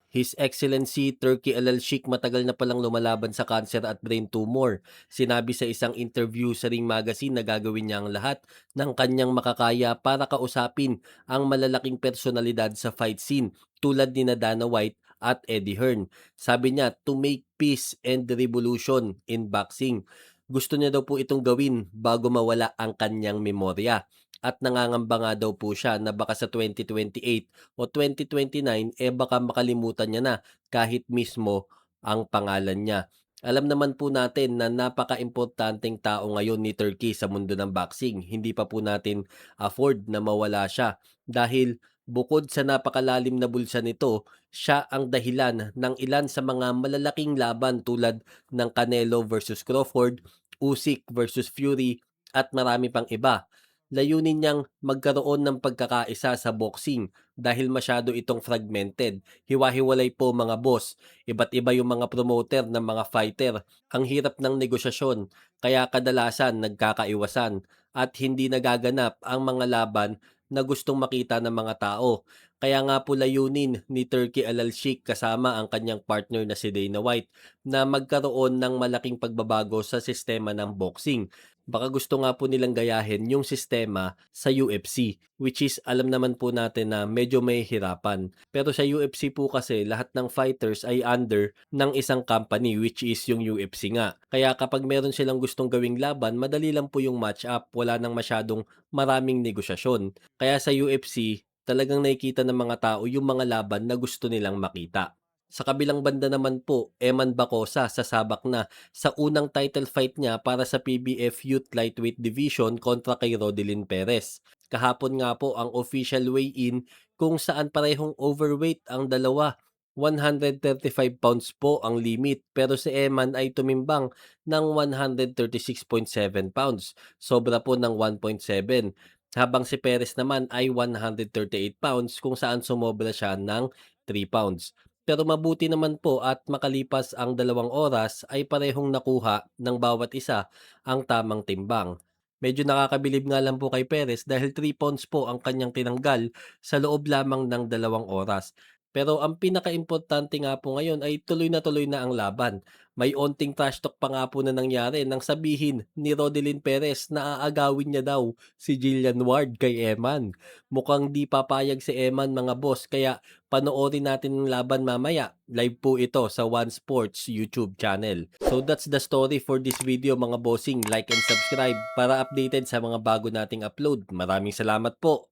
His Excellency Turki Al-Sheikh matagal na palang lumalaban sa cancer at brain tumor. Sinabi sa isang interview sa Ring Magazine na gagawin niya ang lahat ng kanyang makakaya para kausapin ang malalaking personalidad sa fight scene tulad ni Dana White at Eddie Hearn. Sabi niya, to make peace and revolution in boxing. Gusto niya daw po itong gawin bago mawala ang kanyang memorya. At nangangamba nga daw po siya na baka sa 2028 o 2029 baka makalimutan niya na kahit mismo ang pangalan niya. Alam naman po natin na napaka-importanteng tao ngayon ni Turkey sa mundo ng boxing. Hindi pa po natin afford na mawala siya dahil bukod sa napakalalim na bulsa nito, siya ang dahilan ng ilan sa mga malalaking laban tulad ng Canelo versus Crawford, Usyk versus Fury at marami pang iba. Layunin niyang magkaroon ng pagkakaisa sa boxing dahil masyado itong fragmented. Hiwa-hiwalay po mga boss, iba't iba yung mga promoter ng mga fighter. Ang hirap ng negosasyon, kaya kadalasan nagkakaiwasan at hindi nagaganap ang mga laban na gustong makita ng mga tao. Kaya nga po layunin ni Turkey Al-Sheikh kasama ang kanyang partner na si Dana White na magkaroon ng malaking pagbabago sa sistema ng boxing. Baka gusto nga po nilang gayahin yung sistema sa UFC, which is alam naman po natin na medyo may hirapan. Pero sa UFC po kasi lahat ng fighters ay under ng isang company, which is yung UFC nga. Kaya kapag meron silang gustong gawing laban, madali lang po yung match up, wala nang masyadong maraming negosasyon. Kaya sa UFC, talagang nakikita ng mga tao yung mga laban na gusto nilang makita. Sa kabilang banda naman po, Eman Bacosa sasabak na sa unang title fight niya para sa PBF Youth Lightweight Division kontra kay Rodelin Perez. Kahapon nga po ang official weigh-in kung saan parehong overweight ang dalawa. 135 pounds po ang limit pero si Eman ay tumimbang ng 136.7 pounds. Sobra po ng 1.7. Habang si Perez naman ay 138 pounds kung saan sumobra siya ng 3 pounds. Pero mabuti naman po at makalipas ang 2 oras ay parehong nakuha ng bawat isa ang tamang timbang. Medyo nakakabilib nga lang po kay Perez dahil 3 pounds po ang kanyang tinanggal sa loob lamang ng 2 oras. Pero ang pinakaimportante nga po ngayon ay tuloy na ang laban. May onting trash talk pa nga po na nangyari nang sabihin ni Rodelin Perez na aagawin niya daw si Jillian Ward kay Eman. Mukhang di papayag si Eman mga boss kaya panoorin natin ang laban mamaya. Live po ito sa One Sports YouTube channel. So that's the story for this video mga bossing. Like and subscribe para updated sa mga bago nating upload. Maraming salamat po.